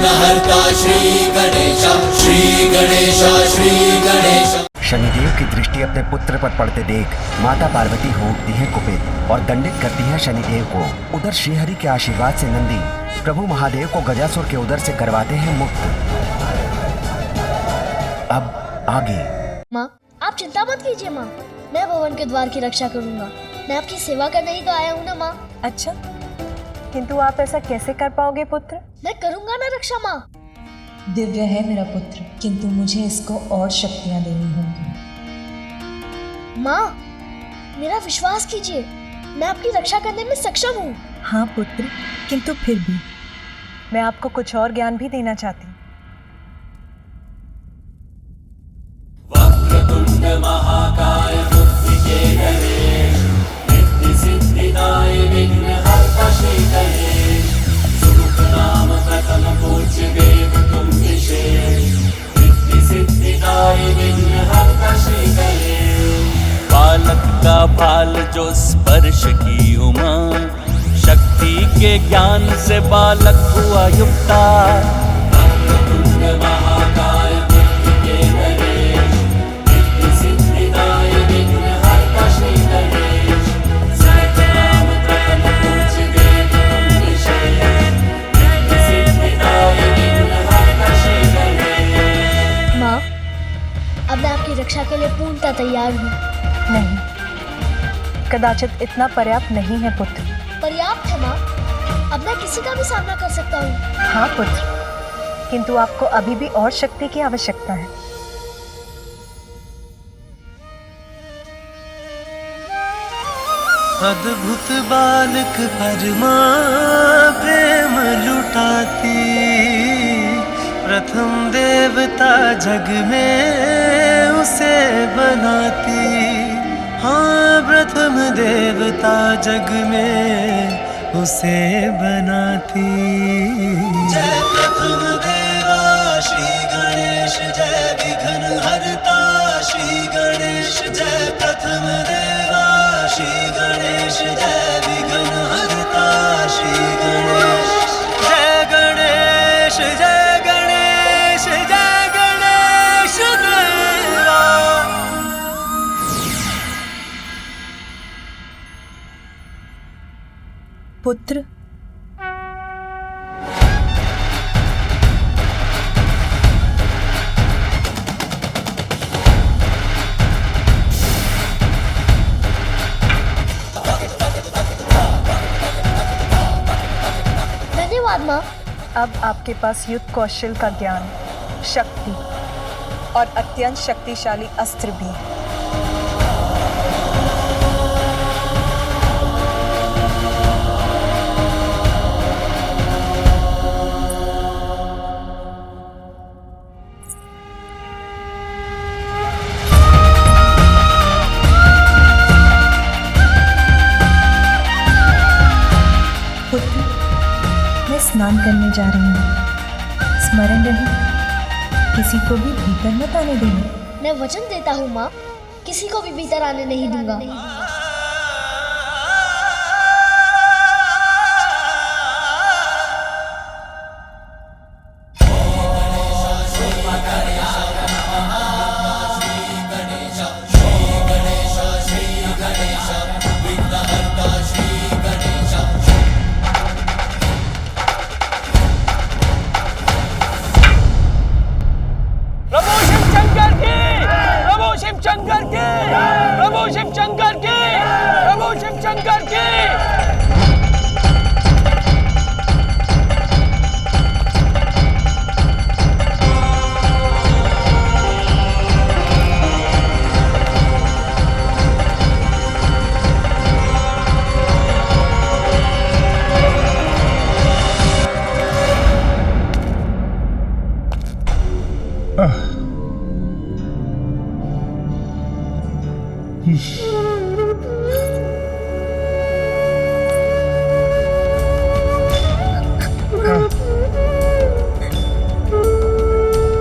विघ्नहर्ता श्री गणेश, श्री गणेश, श्री गणेश। शनिदेव की दृष्टि अपने पुत्र पर पड़ते देख माता पार्वती हो उठती है कुपित और दंडित करती है शनिदेव को। उधर श्रीहरि के आशीर्वाद से नंदी प्रभु महादेव को गजासुर के उदर से करवाते हैं मुक्त। अब आगे। माँ, आप चिंता मत कीजिए माँ, मैं भवन के द्वार की रक्षा करूँगा। मैं आपकी सेवा करने ही तो आया हूँ ना माँ। अच्छा, किंतु आप ऐसा कैसे कर पाओगे पुत्र? मैं करूँगा ना रक्षा माँ। दिव्य है मेरा पुत्र, किंतु मुझे इसको और शक्तियाँ देनी होंगी। माँ, मेरा विश्वास कीजिए, मैं आपकी रक्षा करने में सक्षम हूँ। हाँ पुत्र, किंतु फिर भी मैं आपको कुछ और ज्ञान भी देना चाहती हूँ। वक्रतुंड महाकाय बुद्धिकेतने, सिद्धि सिद्धिदाय विघ्नहर्ता श्री गणेश। सुमुखनाम प्रथम पूज्य देव तुम विशेष, सिद्धि सिद्धिदाय विघ्नहर्ता श्री गणेश। बालक का भाल जो स्पर्श की उमा, शक्ति के ज्ञान से बालक हुआ युक्ता। वक्रतुंड महाकाय बुद्धिकेतने, सिद्धि सिद्धिदाय विघ्नहर्ता श्री गणेश। सुमुखनाम प्रथम पूज्य देव तुम विशेष, सिद्धि सिद्धिदाय विघ्नहर्ता श्री गणेश। माँ, अब मैं आपकी रक्षा के लिए पूर्णतः तैयार हूँ। नहीं, कदाचित इतना पर्याप्त नहीं है पुत्र। पर्याप्त है माँ, अब मैं किसी का भी सामना कर सकता हूँ। हाँ पुत्र, किंतु आपको अभी भी और शक्ति की आवश्यकता है। अद्भुत बालक परमा प्रेम लुटाती, प्रथम देवता जग में उसे बनाती। हाँ, प्रथम देवता जग में उसे बनाती। जय प्रथम देवा श्री गणेश, जय विघ्न हरता श्री गणेश। जय प्रथम देवा श्री गणेश, जय विघ्न हरता श्री गणेश। जय गणेश, जय गणेश, जय गणेश देवा। पुत्र, धन्यवाद माँ। अब आपके पास युद्ध कौशल का ज्ञान, शक्ति और अत्यंत शक्तिशाली अस्त्र भी है। पुत्र, मैं स्नान करने जा रही हूँ। स्मरण रहे, किसी को भी भीतर मत आने देना। मैं वचन देता हूँ माँ, किसी को भी भीतर आने नहीं दूंगा।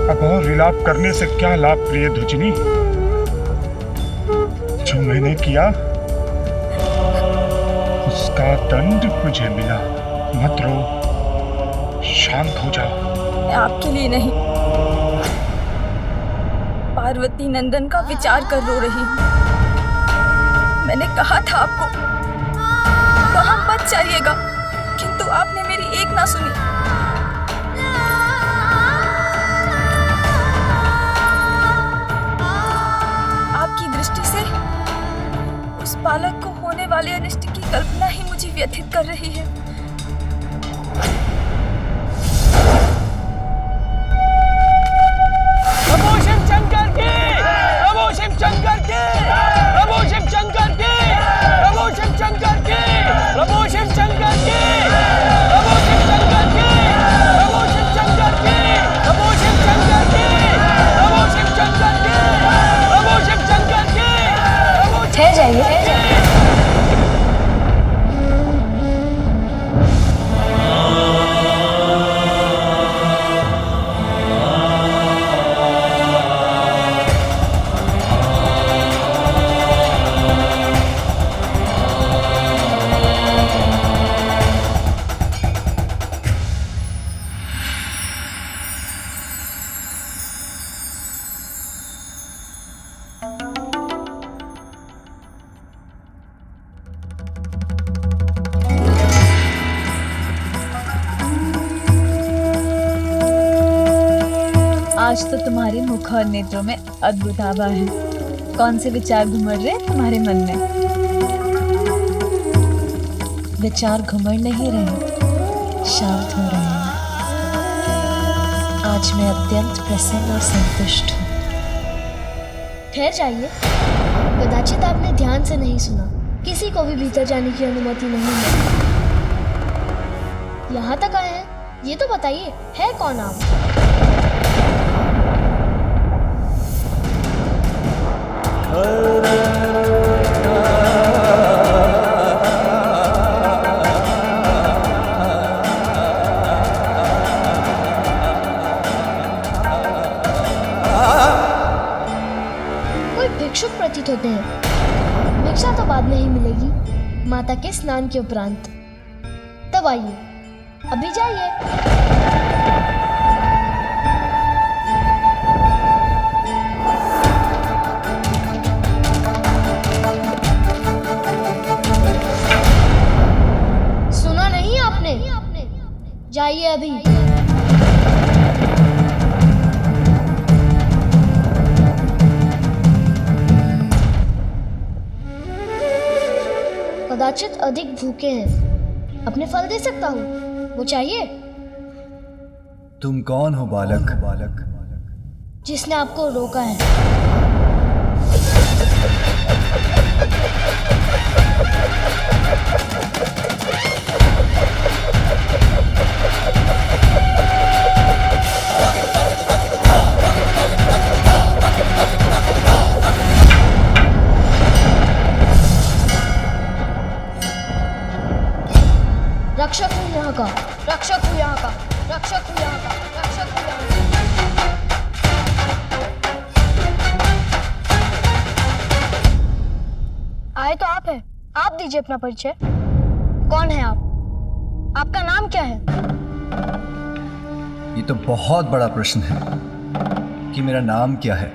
अब और विलाप करने से क्या लाभ प्रिय ध्वजिनी? जो मैंने किया उसका दंड मुझे मिला। मत रो, शांत हो जाओ। मैं आपके लिए नहीं, पार्वती नंदन का विचार कर रो रही हूँ। मैंने कहा था आपको वहां मत जाइएगा, किंतु आपने मेरी एक ना सुनी। आपकी दृष्टि से उस बालक को होने वाले अनिष्ट की कल्पना ही मुझे व्यथित कर रही है। प्रभु शिव शंकर की, प्रभु शिव शंकर की, प्रभु शिव शंकर की, प्रभु शिव शंकर की, प्रभु शिव शंकर की, प्रभु शिव शंकर की, प्रभु शिव शंकर की, प्रभु शिव शंकर की, प्रभु शिव शंकर की, प्रभु शिव शंकर की। ठहर जाइए। आज तो तुम्हारे मुख और नेत्रों में अद्भुत आभा है। कौन से विचार घुमड़ रहे हैं तुम्हारे मन में? विचार घुमड़ नहीं रहे, शांत हो रहे हैं। आज मैं अत्यंत प्रसन्न और संतुष्ट हूँ। ठहर जाइए। कदाचित आपने ध्यान से नहीं सुना। किसी को भी भीतर जाने की अनुमति नहीं है। यहाँ तक आए हैं, ये तो बताइए, है कौन आप? कोई भिक्षुक प्रतीत होते हैं। भिक्षा तो बाद में ही मिलेगी, माता के स्नान के उपरांत। तब आइए, अभी जाइए। सुना नहीं आपने? जाइए अभी। कदाचित अधिक भूखे हैं। अपने फल दे सकता हूँ, वो चाहिए? तुम कौन हो बालक? जिसने आपको रोका है। रक्षक हूँ यहाँ का, रक्षक हूँ यहाँ का, रक्षक हूँ यहाँ का, रक्षक हूँ यहाँ का। आए तो आप हैं। आप दीजिए अपना परिचय। कौन है आप? आपका नाम क्या है? ये तो बहुत बड़ा प्रश्न है कि मेरा नाम क्या है।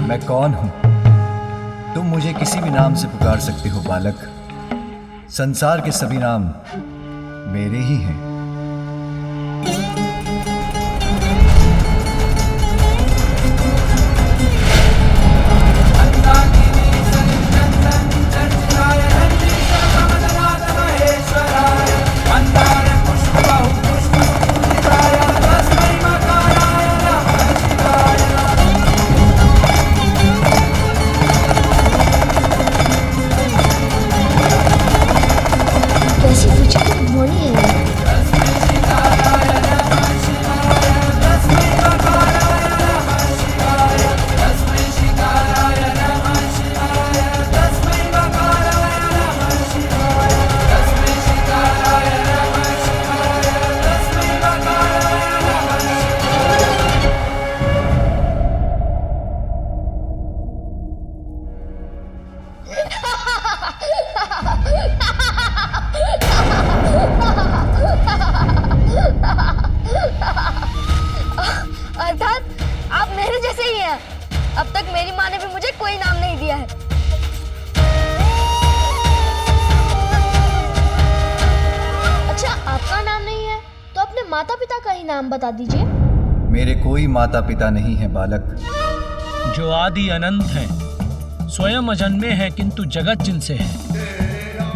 मैं कौन हूं? तुम मुझे किसी भी नाम से पुकार सकते हो बालक। संसार के सभी नाम मेरे ही हैं। कैसी विचित्र ध्वनि है। माता पिता का ही नाम बता दीजिए। मेरे कोई माता पिता नहीं है बालक। जो आदि अनंत हैं, स्वयं अजन्मे हैं किंतु जगत जिनसे है,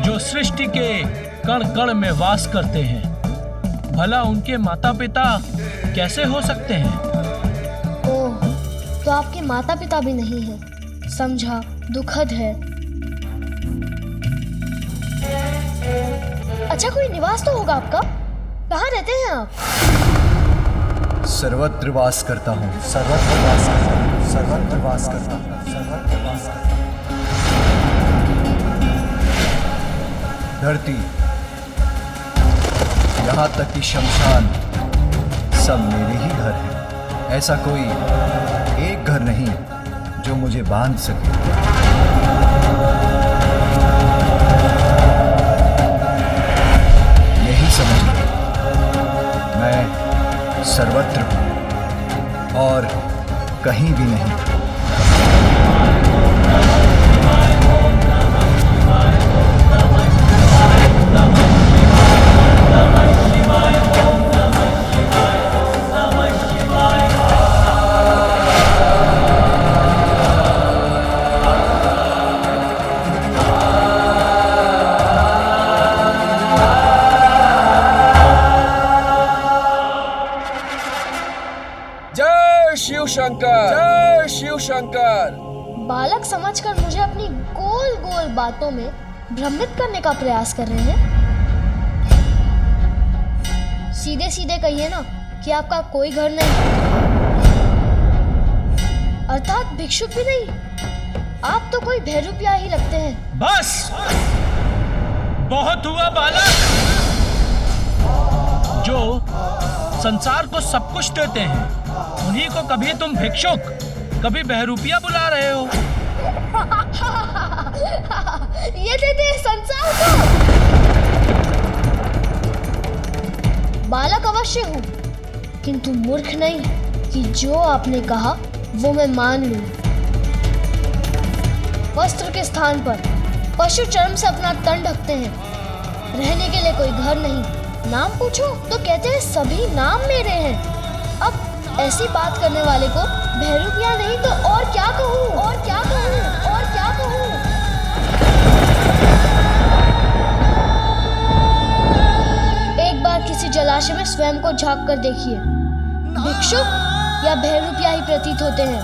जो सृष्टि के कण कण में वास करते हैं, भला उनके माता पिता कैसे हो सकते हैं? ओह, तो आपके माता पिता भी नहीं हैं। समझा, दुखद है। अच्छा, कोई निवास तो होगा आपका? कहाँ रहते हैं आप? सर्वत्र वास करता हूँ। सर्वत्र वास करता हूँ, सर्वत्र वास करता हूँ, सर्वत्र वास करता हूँ। धरती, यहाँ तक कि शमशान, सब मेरे ही घर हैं। ऐसा कोई एक घर नहीं जो मुझे बांध सके। यही समझिए, मैं सर्वत्र हूँ और कहीं भी नहीं। जय शिव शंकर। बालक समझकर मुझे अपनी गोल गोल बातों में भ्रमित करने का प्रयास कर रहे हैं। सीधे सीधे कहिए ना कि आपका कोई घर नहीं, अर्थात भिक्षुक भी नहीं। आप तो कोई भैरूपिया ही लगते हैं। बस बहुत हुआ बालक। जो संसार को सब कुछ देते हैं, उन्हीं को कभी तुम भिक्षुक, कभी बहरूपिया बुला रहे हो। ये देते हैं संसार को। बालक अवश्य हूँ, किंतु मूर्ख नहीं कि जो आपने कहा वो मैं मान लूं। वस्त्र के स्थान पर पशु चर्म से अपना तन ढकते हैं। रहने के लिए कोई घर नहीं। नाम पूछो तो कहते हैं सभी नाम मेरे हैं। अब ऐसी बात करने वाले को भैरूपिया नहीं तो और क्या कहूँ, और क्या कहूँ, और क्या कहूँ। एक बार किसी जलाशय में स्वयं को झांक कर देखिए। भिक्षुक या भैरूपिया ही प्रतीत होते हैं।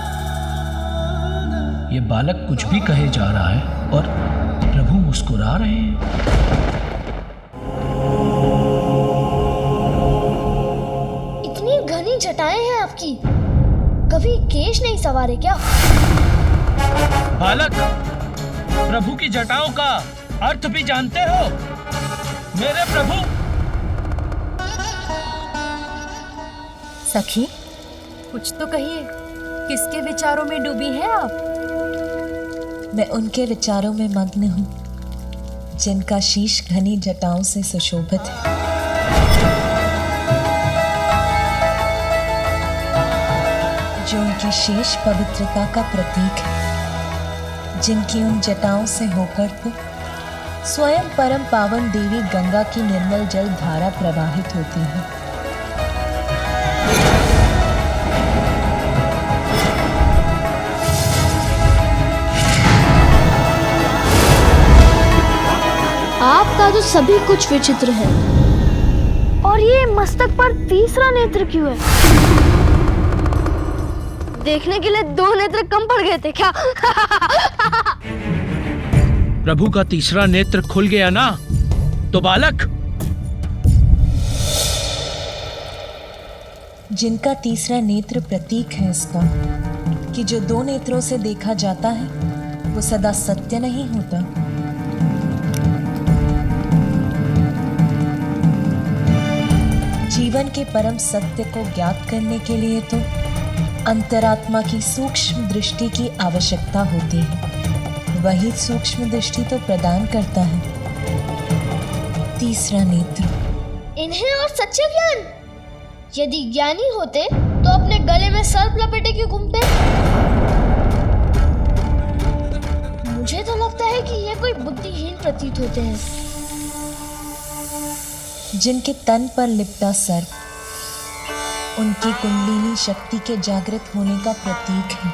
ये बालक कुछ भी कहे जा रहा है और प्रभु मुस्कुरा रहे हैं। घनी जटाएं हैं आपकी, कभी केश नहीं सवारे क्या? बालक, प्रभु की जटाओं का अर्थ भी जानते हो? मेरे प्रभु। सखी, कुछ तो कहिए, किसके विचारों में डूबी हैं आप? मैं उनके विचारों में मग्न हूँ जिनका शीश घनी जटाओं से सुशोभित है। जो उनकी शेष पवित्रता का प्रतीक है, जिनकी उन जटाओं से होकर तो स्वयं परम पावन देवी गंगा की निर्मल जल धारा प्रवाहित होती है। आपका तो सभी कुछ विचित्र है। और ये मस्तक पर तीसरा नेत्र क्यों है? देखने के लिए दो नेत्र कम पड़ गए थे क्या? प्रभु का तीसरा नेत्र खुल गया ना, तो बालक। जिनका तीसरा नेत्र प्रतीक है इसका कि जो दो नेत्रों से देखा जाता है वो सदा सत्य नहीं होता। जीवन के परम सत्य को ज्ञात करने के लिए तो अंतरात्मा की सूक्ष्म दृष्टि की आवश्यकता होती है। वही सूक्ष्म दृष्टि तो प्रदान करता है तीसरा नेत्र। इन्हें और सच्चे ज्ञान? यदि ज्ञानी होते तो अपने गले में सर्प लपेटे क्यों घूमते? मुझे तो लगता है कि ये कोई बुद्धिहीन प्रतीत होते हैं। जिनके तन पर लिपटा सर्प उनकी कुंडलिनी शक्ति के जागृत होने का प्रतीक है।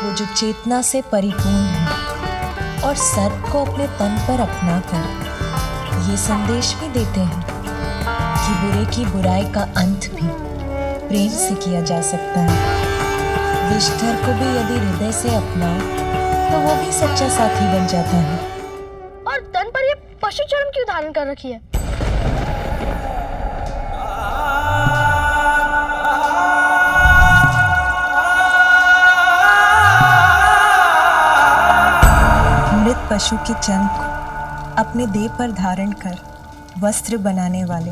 वो जो चेतना से परिपूर्ण है और सर्प को अपने तन पर अपनाकर ये संदेश भी देते हैं कि बुरे की बुराई का अंत भी प्रेम से किया जा सकता है। विषधर को भी यदि हृदय से अपनाओ तो वो भी सच्चा साथी बन जाता है। और तन पर ये पशु चर्म क्यों धारण कर रखी है? मृत पशु के चर्म को अपने देह पर धारण कर वस्त्र बनाने वाले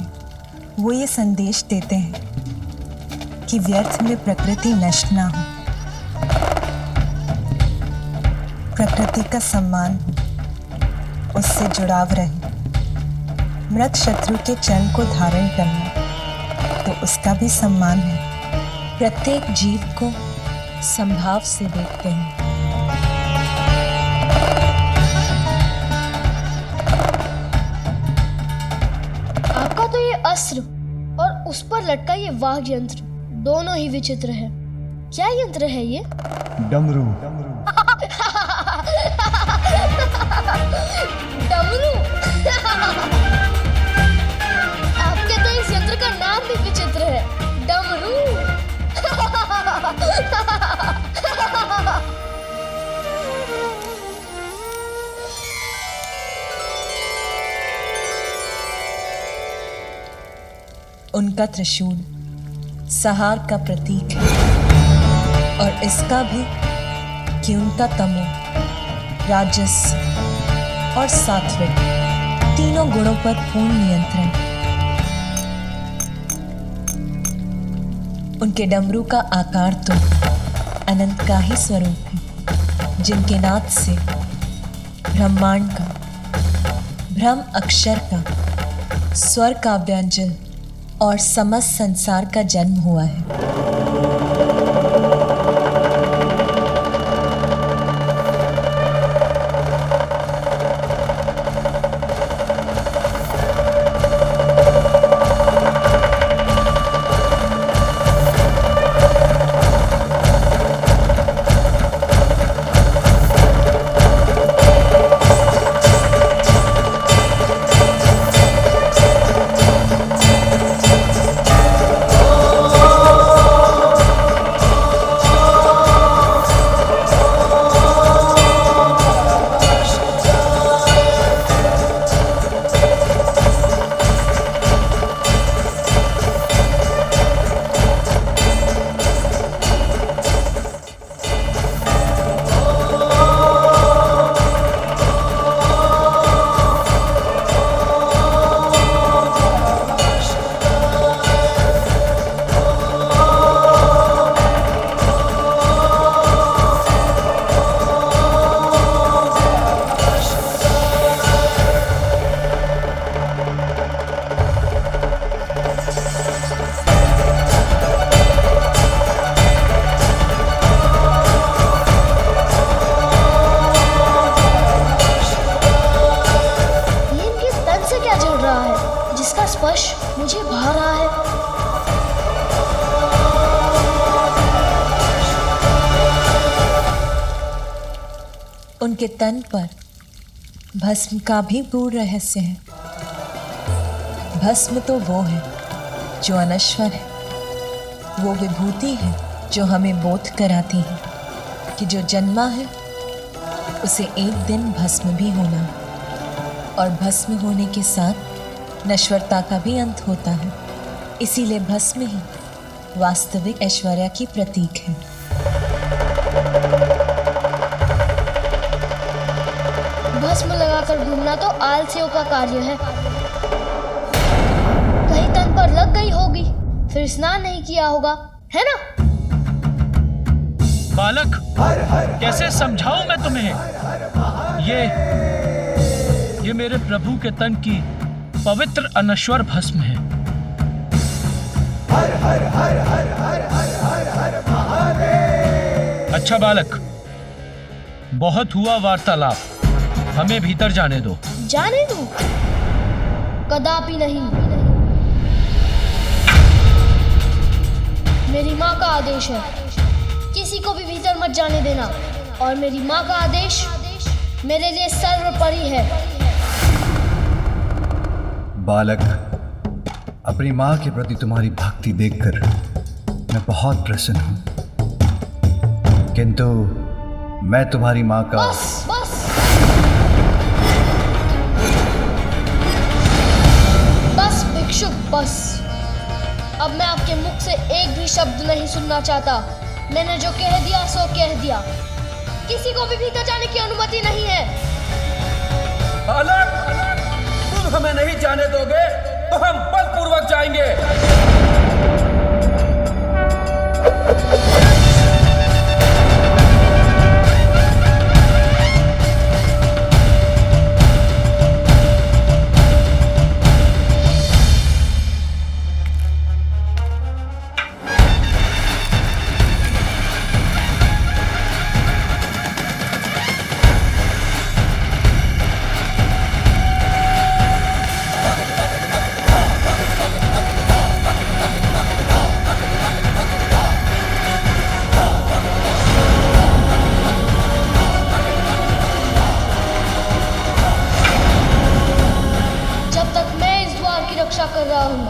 वो ये संदेश देते हैं कि व्यर्थ में प्रकृति नष्ट ना हो, प्रकृति का सम्मान हो, उससे जुड़ाव रहे। मृत शत्रु के चर्म को धारण करना तो उसका भी सम्मान है। प्रत्येक जीव को संभाव से देखते हैं। आपका तो ये अस्त्र और उस पर लटका ये वाघ यंत्र दोनों ही विचित्र है। क्या यंत्र है ये? डमरू। डमरू। आपके तो इस यंत्र का नाम भी विचित्र है, डमरू। उनका त्रिशूल सहार का प्रतीक है और इसका भी कि उनका तमो, राजस और सात्विक तीनों गुणों पर पूर्ण नियंत्रण। उनके डमरू का आकार तो अनंत का ही स्वरूप है, जिनके नाद से ब्रह्मांड का, ब्रह्म अक्षर का, स्वर का व्यंजन और समस्त संसार का जन्म हुआ है। स्पर्श मुझे भा रहा है। उनके तन पर भस्म का भी गूढ़ रहस्य है। भस्म तो वो है जो अनश्वर है, वो विभूति है जो हमें बोध कराती है कि जो जन्मा है उसे एक दिन भस्म भी होना है, और भस्म होने के साथ नश्वरता का भी अंत होता है। इसीलिए भस्म ही वास्तविक ऐश्वर्य की प्रतीक है। भस्म लगाकर घूमना तो आलसियों का कार्य है। कहीं तन पर लग गई होगी, फिर स्नान नहीं किया होगा, है ना? बालक, कैसे समझाऊं मैं तुम्हें? ये मेरे प्रभु के तन की पवित्र अनश्वर भस्म है। अच्छा बालक, बहुत हुआ वार्तालाप, हमें भीतर जाने दो। जाने दो? कदापि नहीं। आदेश है, किसी को भी भीतर मत जाने देना। और मेरी माँ का आदेश मेरे लिए सर्वोपरि है। बालक, अपनी माँ के प्रति तुम्हारी भक्ति देखकर मैं बहुत प्रसन्न हूँ, किंतु मैं तुम्हारी माँ का बस बस, बस भिक्षुक बस। अब मैं आपके मुख से एक भी शब्द नहीं सुनना चाहता। मैंने जो कह दिया सो कह दिया। किसी को भी भीतर जाने की अनुमति नहीं है। बालक, तुम हमें नहीं जाने दोगे तो हम बलपूर्वक जाएंगे। कर रहा हूं,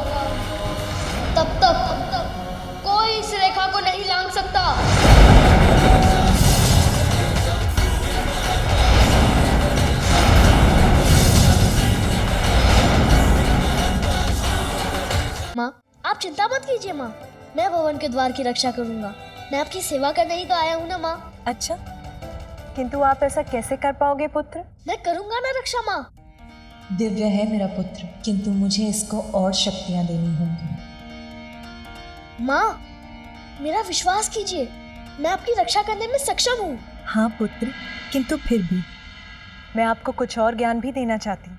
तब तक कोई इस रेखा को नहीं लांघ सकता। माँ, आप चिंता मत कीजिए माँ, मैं भवन के द्वार की रक्षा करूंगा। मैं आपकी सेवा करने ही तो आया हूँ ना माँ। अच्छा, किंतु आप ऐसा कैसे कर पाओगे पुत्र? मैं करूंगा ना रक्षा माँ। दिव्य है मेरा पुत्र, किंतु मुझे इसको और शक्तियां देनी होंगी। माँ, मेरा विश्वास कीजिए, मैं आपकी रक्षा करने में सक्षम हूँ। हाँ पुत्र, किंतु फिर भी मैं आपको कुछ और ज्ञान भी देना चाहती हूँ।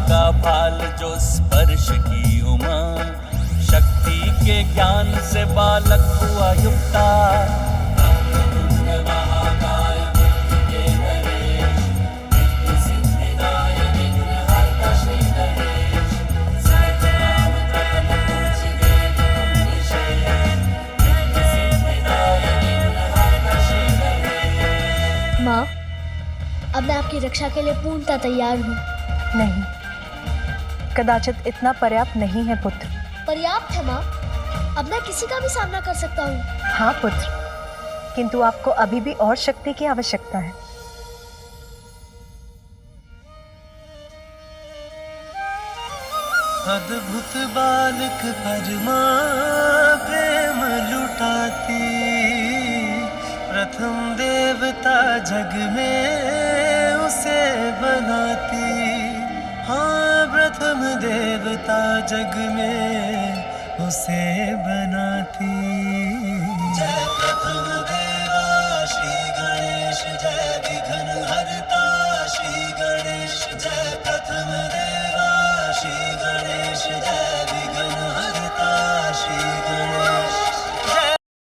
का भाल जो स्पर्श की उमा, शक्ति के ज्ञान से बालक हुआ युक्ता। माँ, अब मैं आपकी रक्षा के लिए पूर्णतः तैयार हूँ। नहीं, कदाचित इतना पर्याप्त नहीं है पुत्र। पर्याप्त है माँ, अब मैं किसी का भी सामना कर सकता हूँ। हाँ पुत्र, किंतु आपको अभी भी और शक्ति की आवश्यकता है। अद्भुत बालक परमा प्रेम लुटाती, प्रथम देवता जग में उसे बनाती। हाँ, प्रथम देवता जग में उसे बनाती। जय प्रथम देवा श्री गणेश, जय विघ्न हरता श्री गणेश, जय